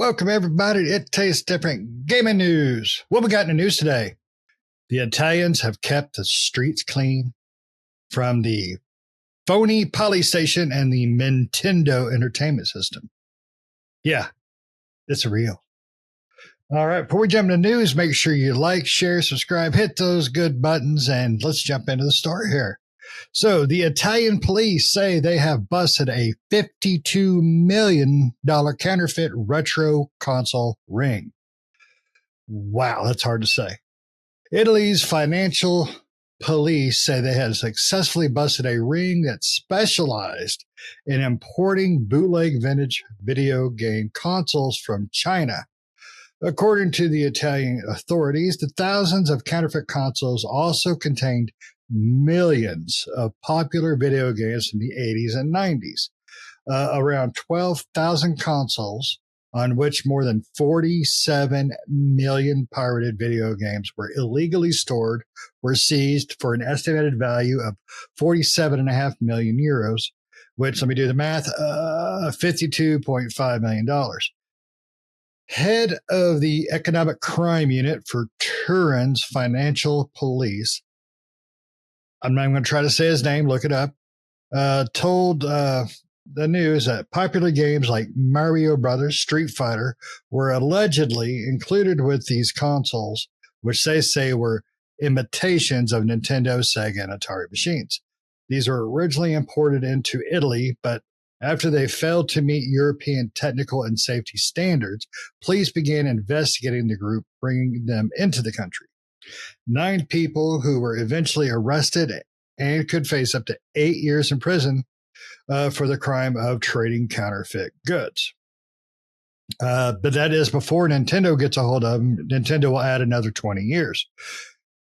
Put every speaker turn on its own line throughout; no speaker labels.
Welcome, everybody. It tastes different gaming news. What we got in the news today? The Italians have kept the streets clean from the phony PolyStation and the Nintendo entertainment system. Yeah, it's real. All right, before we jump into news, make sure you like, share, subscribe, hit those good buttons, and let's jump into the story here. So the Italian police say they have busted a $52 million counterfeit retro console ring. Wow, that's hard to say. Italy's financial police say they had successfully busted a ring that specialized in importing bootleg vintage video game consoles from China. According to the Italian authorities, the thousands of counterfeit consoles also contained millions of popular video games from the 80s and 90s. Around 12,000 consoles, on which more than 47 million pirated video games were illegally stored, were seized for an estimated value of 47.5 million euros, which, let me do the math, $52.5 million. Head of the Economic Crime Unit for Turin's Financial Police, I'm not even going to try to say his name, look it up, told the news that popular games like Mario Brothers, Street Fighter were allegedly included with these consoles, which they say were imitations of Nintendo, Sega, and Atari machines. These were originally imported into Italy, but after they failed to meet European technical and safety standards, police began investigating the group, bringing them into the country. 9 people who were eventually arrested and could face up to 8 years in prison for the crime of trading counterfeit goods. But that is before Nintendo gets a hold of them. Nintendo will add another 20 years.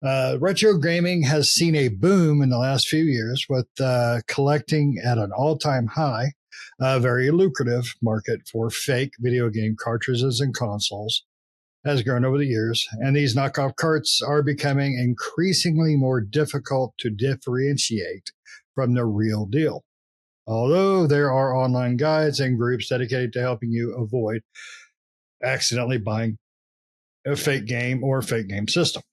Retro gaming has seen a boom in the last few years with collecting at an all-time high, a very lucrative market for fake video game cartridges and consoles has grown over the years, and these knockoff carts are becoming increasingly more difficult to differentiate from the real deal. Although there are online guides and groups dedicated to helping you avoid accidentally buying a fake game or fake game system.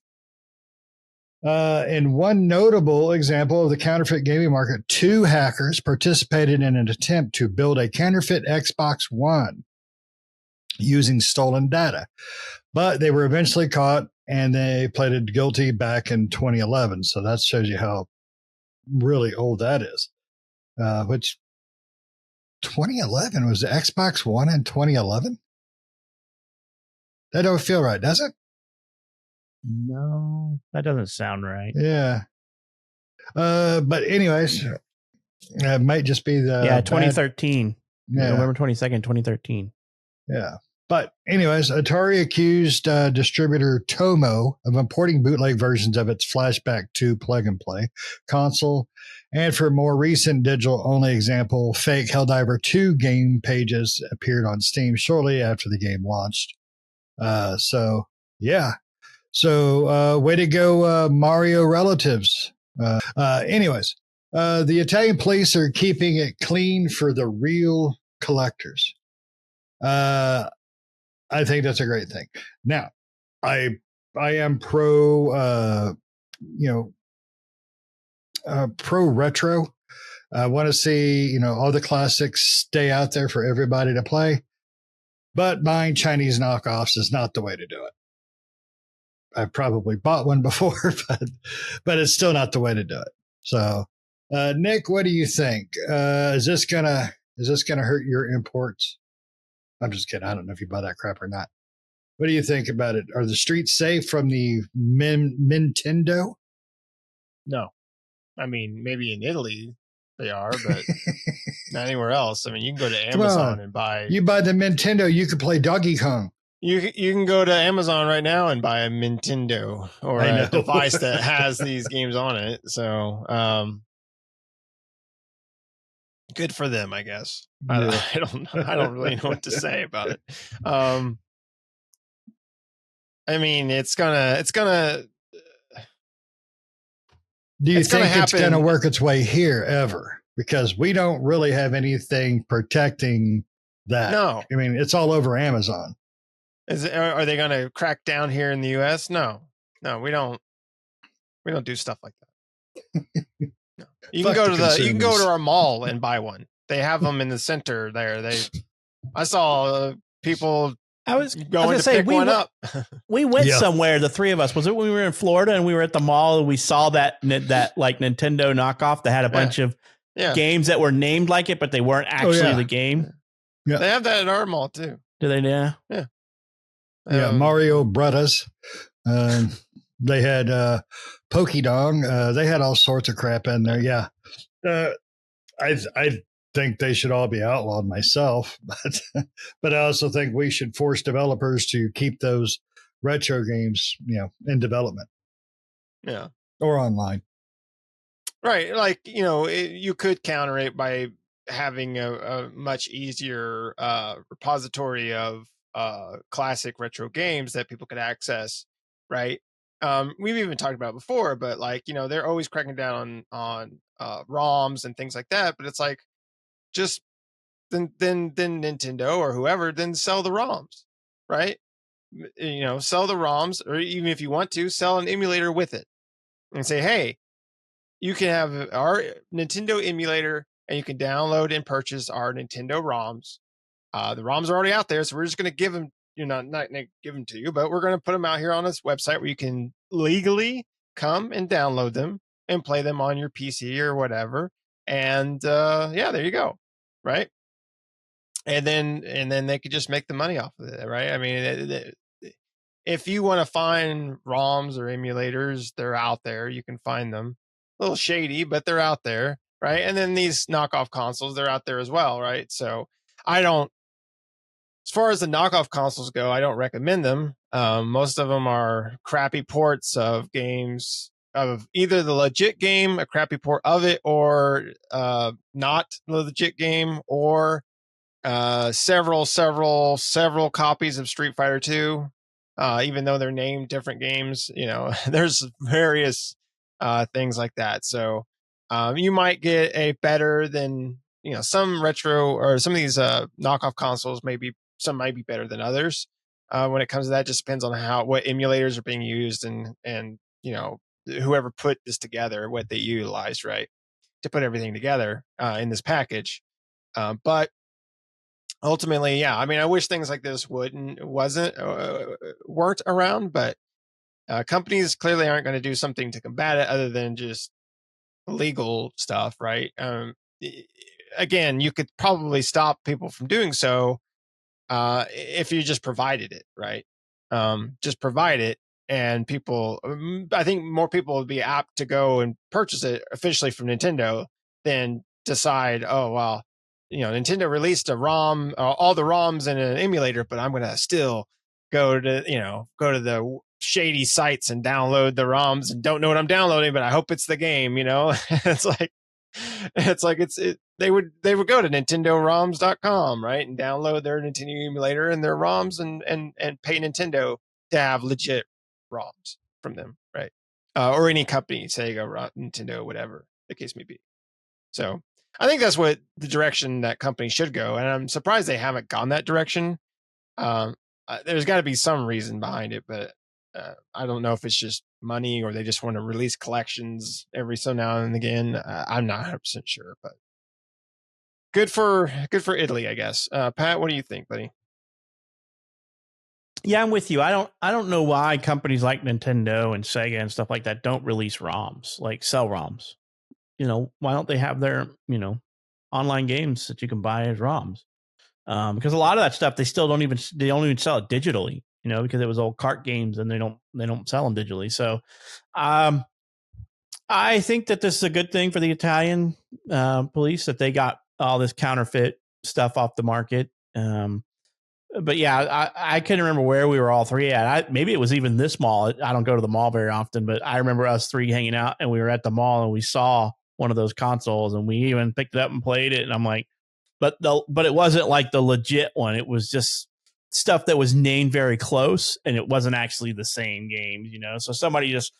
In one notable example of the counterfeit gaming market, 2 hackers participated in an attempt to build a counterfeit Xbox One using stolen data, but they were eventually caught and they pleaded guilty back in 2011. So that shows you how really old that is. Which 2011 was the Xbox One in 2011? That don't feel right, does it?
No, that doesn't sound right.
Yeah. But anyways, it might just be the
2013.
Yeah.
November 22nd, 2013.
Yeah. But anyways, Atari accused distributor Tomo of importing bootleg versions of its Flashback 2 plug-and-play console. And for a more recent digital-only example, fake Helldiver 2 game pages appeared on Steam shortly after the game launched. So way to go, Mario relatives. Anyways, the Italian police are keeping it clean for the real collectors. I think that's a great thing. Now, I am pro retro. I want to see, all the classics stay out there for everybody to play. But buying Chinese knockoffs is not the way to do it. I've probably bought one before, but it's still not the way to do it. So, Nick, what do you think? Is this gonna hurt your imports? I'm just kidding. I don't know if you buy that crap or not. What do you think about it? Are the streets safe from the Mintendos?
No. I mean, maybe in Italy they are, but not anywhere else. I mean, you can go to Amazon and buy...
You buy the Nintendo, you could play Donkey Kong.
You can go to Amazon right now and buy a Nintendo or a device that has these games on it. So, good for them, I guess.
Yeah.
I don't really know what to say about it. I mean, it's gonna.
Do you think it's gonna work its way here ever? Because we don't really have anything protecting that.
No.
I mean, it's all over Amazon.
Are they going to crack down here in the U.S.? No, we don't. We don't do stuff like that. No. You can go to our mall and buy one. They have them in the center there. I saw people.
I was
going to say, pick one up.
We went somewhere. The three of us. Was it when we were in Florida and we were at the mall and we saw that like Nintendo knockoff that had a bunch of games that were named like it, but they weren't actually the game.
Yeah,
they have that at our mall too.
Do they? Yeah.
Yeah. Mario Brothers. They had Pokédong. They had all sorts of crap in there. Yeah. I think they should all be outlawed myself, but I also think we should force developers to keep those retro games, in development.
Yeah.
Or online.
Right. Like, you could counter it by having a much easier repository of classic retro games that people could access. Right. We've even talked about it before, but like, they're always cracking down on ROMs and things like that. But it's like, just then Nintendo or whoever then sell the ROMs, right? Sell the ROMs, or even if you want to sell an emulator with it and say, hey, you can have our Nintendo emulator and you can download and purchase our Nintendo ROMs. The ROMs are already out there, so we're just going to give them, not give them to you, but we're going to put them out here on this website where you can legally come and download them and play them on your PC or whatever. And there you go. Right. And then they could just make the money off of it. Right. I mean, if you want to find ROMs or emulators, they're out there. You can find them. A little shady, but they're out there. Right. And then these knockoff consoles, they're out there as well. Right. So as far as the knockoff consoles go, I don't recommend them. Most of them are crappy ports of games, of either the legit game, a crappy port of it, or not the legit game, or several copies of Street Fighter 2, even though they're named different games. There's various things like that. So you might get a better than, some retro, or some of these knockoff consoles, some might be better than others. When it comes to that, it just depends on what emulators are being used and whoever put this together, what they utilized, right, to put everything together in this package. But ultimately, I mean, I wish things like this weren't around, but companies clearly aren't going to do something to combat it other than just legal stuff, right? Again, you could probably stop people from doing so if you just provided it, right? Just provide it, and people, I think more people would be apt to go and purchase it officially from Nintendo than decide, oh, well, Nintendo released a ROM, all the ROMs in an emulator, but I'm going to still go to the shady sites and download the ROMs and don't know what I'm downloading, but I hope it's the game, they would go to NintendoRoms.com, right, and download their Nintendo emulator and their ROMs and pay Nintendo to have legit ROMs from them, right? Or any company, Sega, Nintendo, whatever the case may be. So I think that's what the direction that company should go, and I'm surprised they haven't gone that direction. There's got to be some reason behind it, but I don't know if it's just money or they just want to release collections every so now and again. I'm not 100% sure, but good for Italy, I guess. Pat, what do you think, buddy?
Yeah, I'm with you. I don't know why companies like Nintendo and Sega and stuff like that don't release ROMs, like sell ROMs. Why don't they have their, online games that you can buy as ROMs? Because a lot of that stuff, they don't even sell it digitally, because it was old cart games and they don't sell them digitally. So, I think that this is a good thing for the Italian police, that they got all this counterfeit stuff off the market. But yeah, I couldn't remember where we were all three at. Maybe it was even this mall. I don't go to the mall very often, but I remember us three hanging out, and we were at the mall and we saw one of those consoles, and we even picked it up and played it. And I'm like, but it wasn't like the legit one. It was just stuff that was named very close, and it wasn't actually the same game, So somebody just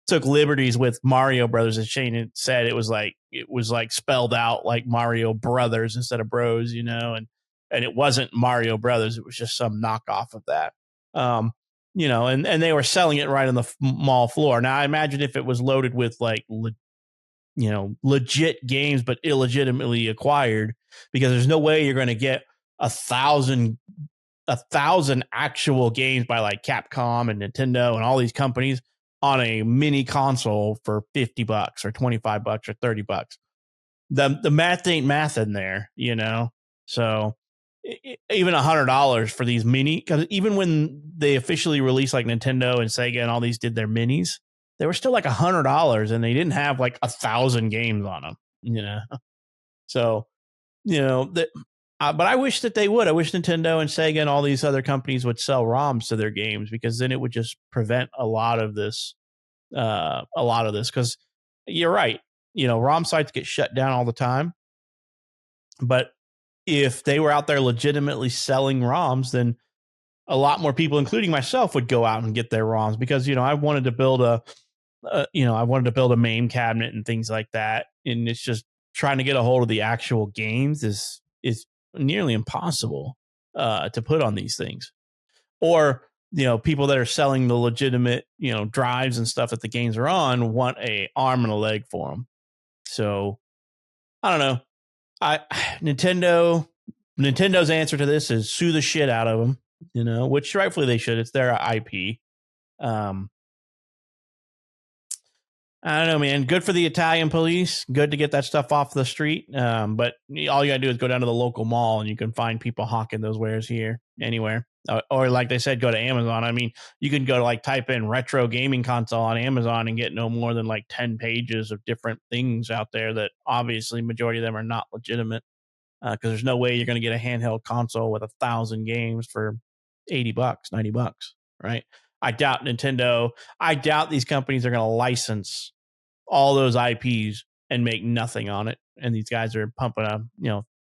took liberties with Mario Brothers, as Shane had said. It was like spelled out like Mario Brothers instead of Bros, and and it wasn't Mario Brothers. It was just some knockoff of that. And they were selling it right on the mall floor. Now I imagine if it was loaded with like, legit games, but illegitimately acquired, because there's no way you're going to get 1,000 actual games by like Capcom and Nintendo and all these companies on a mini console for $50 or $25 or $30. The math ain't math in there, So even $100 for these mini, because even when they officially released like Nintendo and Sega and all these did their minis, they were still like $100 and they didn't have like 1,000 games on them, So, but I wish that they would. I wish Nintendo and Sega and all these other companies would sell ROMs to their games, because then it would just prevent a lot of this. Because you're right. ROM sites get shut down all the time. But if they were out there legitimately selling ROMs, then a lot more people, including myself, would go out and get their ROMs, because, I wanted to build a MAME cabinet and things like that. And it's just trying to get a hold of the actual games is nearly impossible to put on these things. Or, people that are selling the legitimate, drives and stuff that the games are on want a arm and a leg for them. So I don't know. Nintendo's answer to this is sue the shit out of them, which rightfully they should. It's their IP. I don't know, man. Good for the Italian police. Good to get that stuff off the street. But all you gotta do is go down to the local mall and you can find people hawking those wares here, anywhere. Or like they said, go to Amazon. I mean, you can go to like type in retro gaming console on Amazon and get no more than like 10 pages of different things out there that obviously majority of them are not legitimate. Because there's no way you're going to get a handheld console with 1,000 games for $80, $90, right? I doubt these companies are going to license all those IPs and make nothing on it. And these guys are pumping a,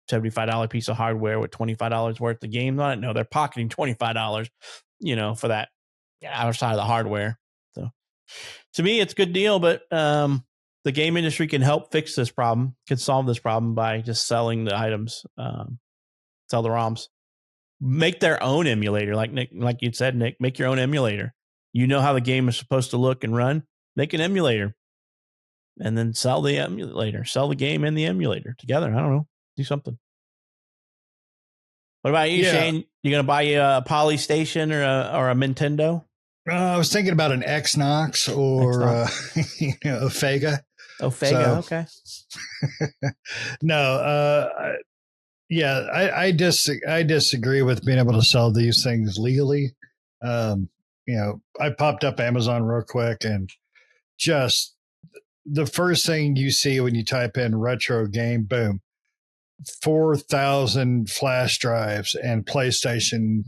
$75 piece of hardware with $25 worth of games on it. No, they're pocketing $25, for that outside of the hardware. So to me, it's a good deal, but the game industry can help fix this problem, can solve this problem by just selling the items, sell the ROMs, make their own emulator. Like you said, Nick, make your own emulator. You know how the game is supposed to look and run, make an emulator and then sell the emulator, sell the game and the emulator together. I don't know. Do something. What about you, Shane? You going to buy a PolyStation or a Minintendo?
I was thinking about an Xnox or a Fega.
Oh, Fega. Okay.
No. I disagree with being able to sell these things legally. I popped up Amazon real quick and just the first thing you see when you type in retro game, boom, 4,000 flash drives and PlayStation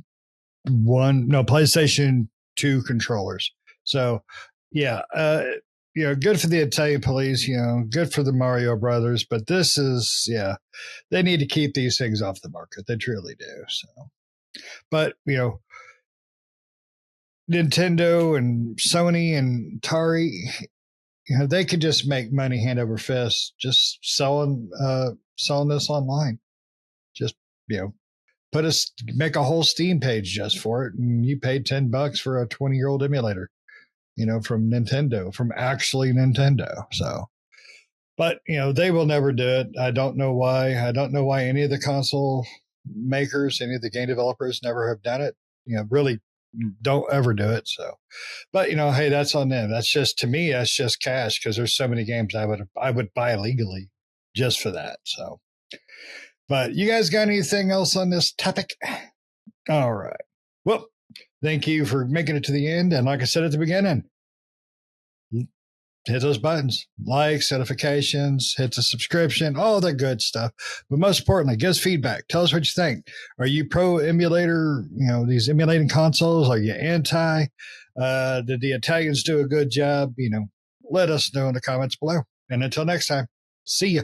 2 controllers. So, good for the Italian police, good for the Mario Brothers, but this is, they need to keep these things off the market. They truly do. So, but, Nintendo and Sony and Atari, they could just make money hand over fist just selling this online. Just, make a whole Steam page just for it, and you paid $10 for a 20-year-old emulator, from Nintendo, from actually Nintendo. So, but they will never do it. I don't know why. I don't know why any of the console makers, any of the game developers, never have done it. Really don't ever do it. So, but hey, that's on them. That's just, to me, that's just cash, because there's so many games I would buy legally just for that. So. But you guys got anything else on this topic? All right. Well, thank you for making it to the end. And like I said at the beginning, hit those buttons, likes, notifications, hit the subscription, all the good stuff. But most importantly, give us feedback. Tell us what you think. Are you pro emulator, these emulating consoles? Are you anti? Did the Italians do a good job? Let us know in the comments below. And until next time, see ya.